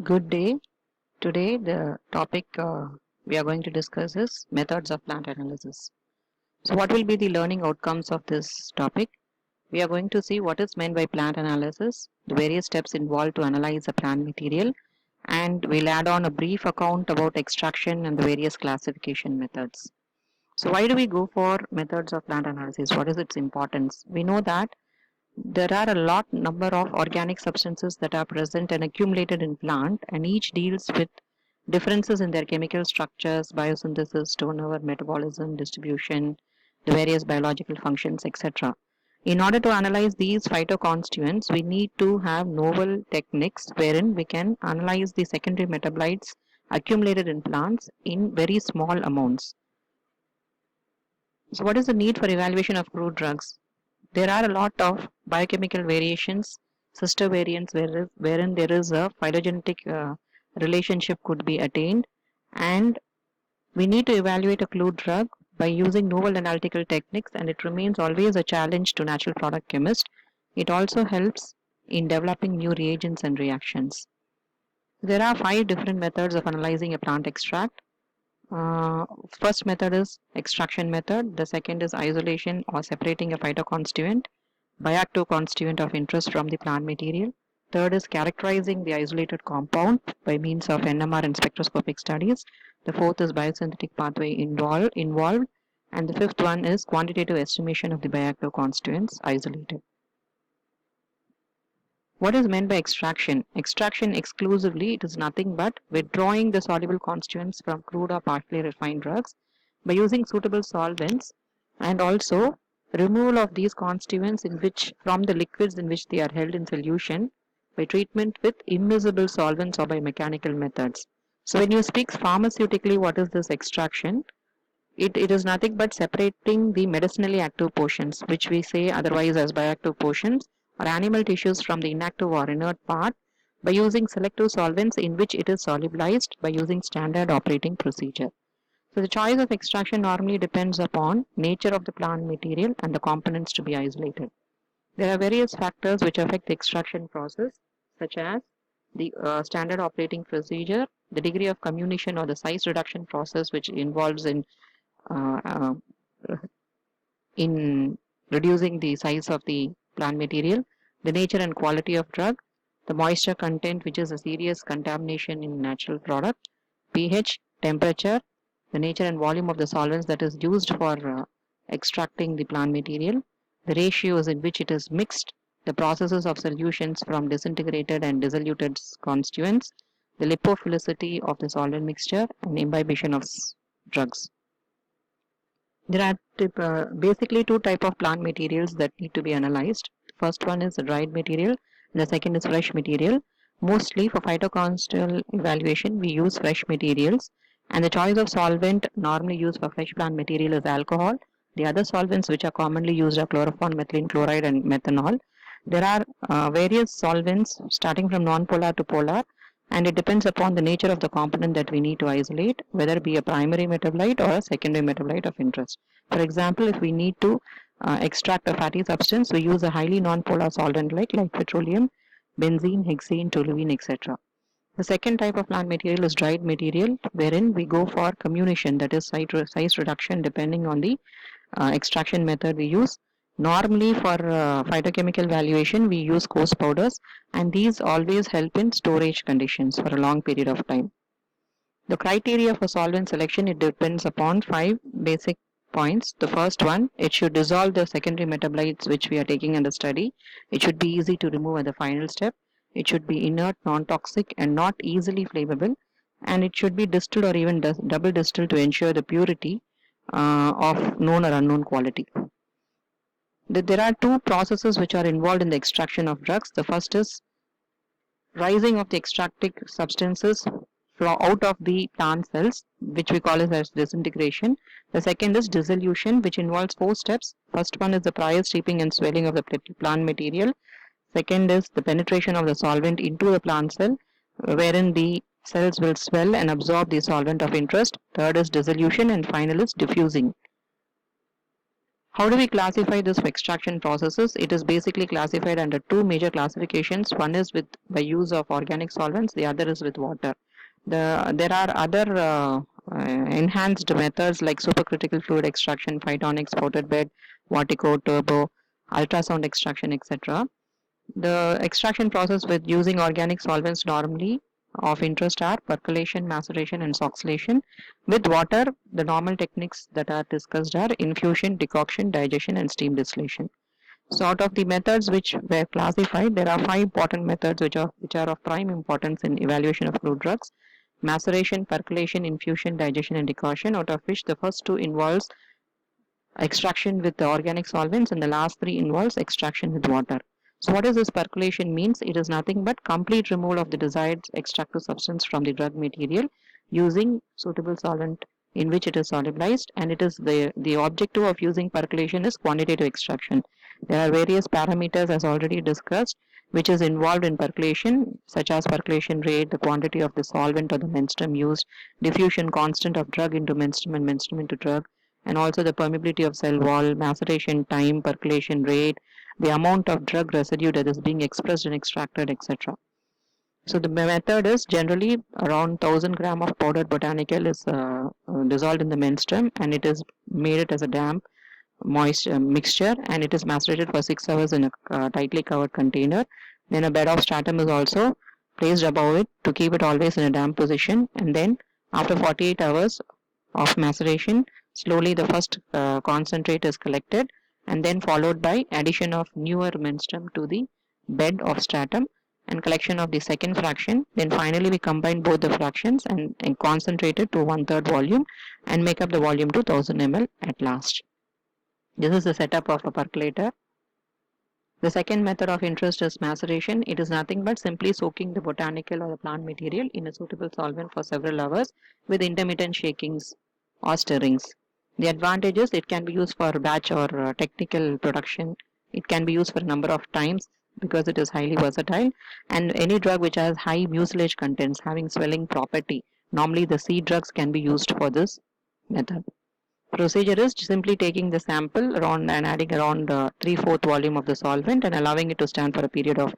Good day. Today, the topic we are going to discuss is methods of plant analysis. So, what will be the learning outcomes of this topic? We are going to see what is meant by plant analysis, the various steps involved to analyze a plant material, and we'll add on a brief account about extraction and the various classification methods. So, why do we go for methods of plant analysis? What is its importance? We know that there are a lot number of organic substances that are present and accumulated in plant, and each deals with differences in their chemical structures, biosynthesis, turnover, metabolism, distribution, the various biological functions, etc. In order to analyze these phytoconstituents, we need to have novel techniques wherein we can analyze the secondary metabolites accumulated in plants in very small amounts. So, what is the need for evaluation of crude drugs? There are a lot of biochemical variations, sister variants, wherein there is a phylogenetic relationship could be attained, and we need to evaluate a crude drug by using novel analytical techniques, and it remains always a challenge to natural product chemists. It also helps in developing new reagents and reactions. There are 5 different methods of analyzing a plant extract. First method is extraction method. The second is isolation or separating a phytoconstituent, bioactive constituent of interest from the plant material. Third is characterizing the isolated compound by means of NMR and spectroscopic studies. The fourth is biosynthetic pathway involved. And the fifth one is quantitative estimation of the bioactive constituents isolated. What is meant by extraction? Extraction exclusively, it is nothing but withdrawing the soluble constituents from crude or partially refined drugs by using suitable solvents, and also removal of these constituents from the liquids in which they are held in solution by treatment with immiscible solvents or by mechanical methods. So when you speak pharmaceutically, what is this extraction? It is nothing but separating the medicinally active portions, which we say otherwise as bioactive portions, or animal tissues from the inactive or inert part by using selective solvents in which it is solubilized by using standard operating procedure. So the choice of extraction normally depends upon nature of the plant material and the components to be isolated. There are various factors which affect the extraction process, such as the standard operating procedure, the degree of comminution or the size reduction process which involves uh, uh, in reducing the size of the plant material, the nature and quality of drug, the moisture content, which is a serious contamination in natural product, pH, temperature, the nature and volume of the solvents that is used for extracting the plant material, the ratios in which it is mixed, the processes of solutions from disintegrated and dissoluted constituents, the lipophilicity of the solvent mixture, and imbibition of drugs. There are basically 2 types of plant materials that need to be analyzed. First one is dried material, and the second is fresh material. Mostly for phytoconstitutional evaluation, we use fresh materials, and the choice of solvent normally used for fresh plant material is alcohol. The other solvents which are commonly used are chloroform, methylene chloride, and methanol. There are various solvents starting from non-polar to polar, and it depends upon the nature of the component that we need to isolate, whether it be a primary metabolite or a secondary metabolite of interest. For example, if we need to extract a fatty substance, we use a highly non-polar solvent like petroleum, benzene, hexane, toluene, etc. The second type of plant material is dried material, wherein we go for comminution, that is size reduction depending on the extraction method we use. Normally for phytochemical valuation, we use coarse powders, and these always help in storage conditions for a long period of time. The criteria for solvent selection, it depends upon 5 basic points. The first one, it should dissolve the secondary metabolites which we are taking under study. It should be easy to remove at the final step. It should be inert, non-toxic, and not easily flammable. And it should be distilled or even double distilled to ensure the purity of known or unknown quality. There are 2 processes which are involved in the extraction of drugs. The first is rising of the extractic substances out of the plant cells, which we call it as disintegration. The second is dissolution, which involves 4 steps. First one is the prior steeping and swelling of the plant material. Second is the penetration of the solvent into the plant cell, wherein the cells will swell and absorb the solvent of interest. Third is dissolution, and final is diffusing. How do we classify this extraction processes? It is basically classified under two major classifications. One is with by use of organic solvents, the other is with water. There are other enhanced methods like supercritical fluid extraction, phytonics, spouted bed, Vortico, turbo, ultrasound extraction, etc. The extraction process with using organic solvents normally of interest are percolation, maceration, and oxidation. With water, the normal techniques that are discussed are infusion, decoction, digestion, and steam distillation. So, out of the methods which were classified, there are five important methods which are of prime importance in evaluation of crude drugs: maceration, percolation, infusion, digestion, and decoction. Out of which the first two involves extraction with the organic solvents, and the last three involves extraction with water. So what does this percolation means? It is nothing but complete removal of the desired extractive substance from the drug material using suitable solvent in which it is solubilized, and it is the objective of using percolation is quantitative extraction. There are various parameters as already discussed which is involved in percolation, such as percolation rate, the quantity of the solvent or the menstruum used, diffusion constant of drug into menstruum and menstruum into drug, and also the permeability of cell wall, maceration time, percolation rate, the amount of drug residue that is being expressed and extracted, etc. So the method is generally around 1000 gram of powdered botanical is dissolved in the menstruum, and it is made it as a damp moist mixture, and it is macerated for 6 hours in a tightly covered container. Then a bed of stratum is also placed above it to keep it always in a damp position, and then after 48 hours of maceration, slowly the first concentrate is collected, and then followed by addition of newer menstruum to the bed of stratum and collection of the second fraction. Then finally we combine both the fractions and concentrate it to 1/3 volume and make up the volume to 1000 ml at last. This is the setup of a percolator. The second method of interest is maceration. It is nothing but simply soaking the botanical or the plant material in a suitable solvent for several hours with intermittent shakings or stirrings. The advantage is it can be used for batch or technical production. It can be used for a number of times because it is highly versatile, and any drug which has high mucilage contents having swelling property, normally the seed drugs can be used for this method. Procedure is simply taking the sample around and adding around 3/4 volume of the solvent and allowing it to stand for a period of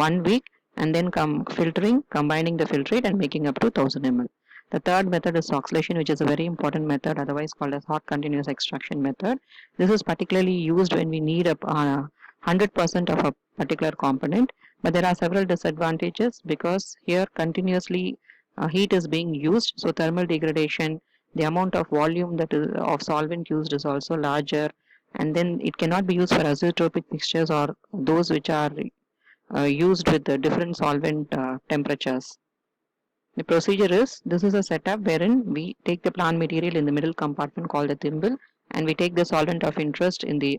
1 week, and then filtering, combining the filtrate and making up to 1000 ml. The third method is oxidation, which is a very important method, otherwise called as hot continuous extraction method. This is particularly used when we need a 100% of a particular component, but there are several disadvantages because here continuously heat is being used, so thermal degradation, the amount of volume that is of solvent used is also larger, and then it cannot be used for azeotropic mixtures or those which are used with the different solvent temperatures. The procedure is, this is a setup wherein we take the plant material in the middle compartment called the thimble, and we take the solvent of interest in the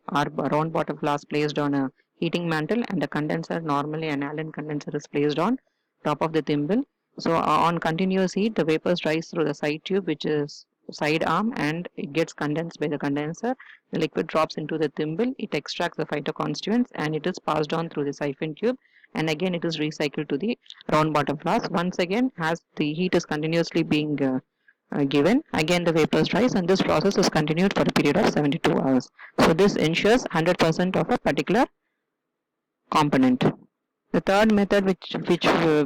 round bottom flask placed on a heating mantle, and the condenser, normally an Allen condenser, is placed on top of the thimble. So on continuous heat, the vapors rise through the side tube, which is side arm, and it gets condensed by the condenser. The liquid drops into the thimble, it extracts the phytoconstituents, and it is passed on through the siphon tube, and again it is recycled to the round bottom flask. Once again, as the heat is continuously being given, again the vapors rise, and this process is continued for a period of 72 hours. So this ensures 100% of a particular component. The third method which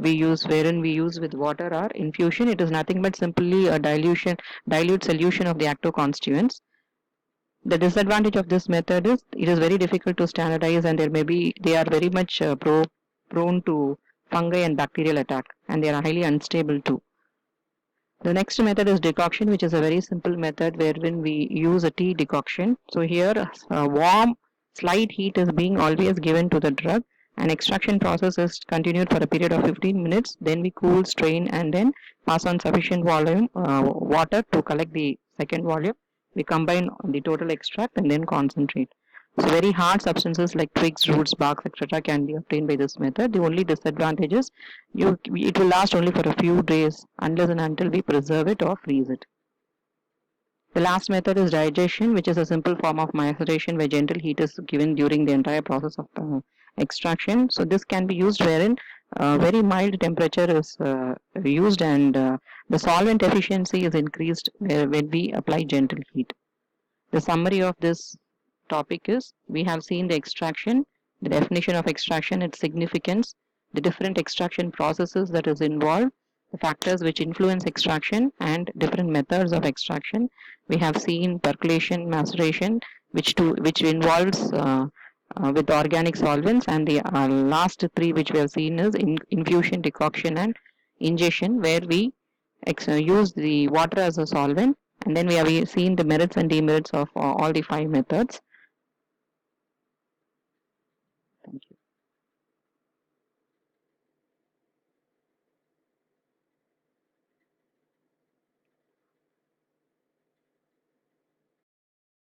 we use, wherein we use with water, are infusion. It is nothing but simply a dilute solution of the active constituents. The disadvantage of this method is it is very difficult to standardize, and they are very much prone to fungi and bacterial attack, and they are highly unstable too. The next method is decoction, which is a very simple method wherein we use a tea decoction. So here warm slight heat is being always given to the drug, and extraction process is continued for a period of 15 minutes. Then we cool, strain, and then pass on sufficient volume water to collect the second volume. We combine the total extract and then concentrate. So very hard substances like twigs, roots, barks, etc. can be obtained by this method. The only disadvantage is it will last only for a few days unless and until we preserve it or freeze it. The last method is digestion, which is a simple form of maceration where gentle heat is given during the entire process of extraction. So this can be used wherein very mild temperature is used, and the solvent efficiency is increased when we apply gentle heat. The summary of this topic is we have seen the extraction, the definition of extraction, its significance, the different extraction processes that is involved, the factors which influence extraction, and different methods of extraction. We have seen percolation, maceration, which involves with organic solvents, and the last three which we have seen is infusion, decoction, and ingestion, where we use the water as a solvent, and then we have seen the merits and demerits of all the five methods.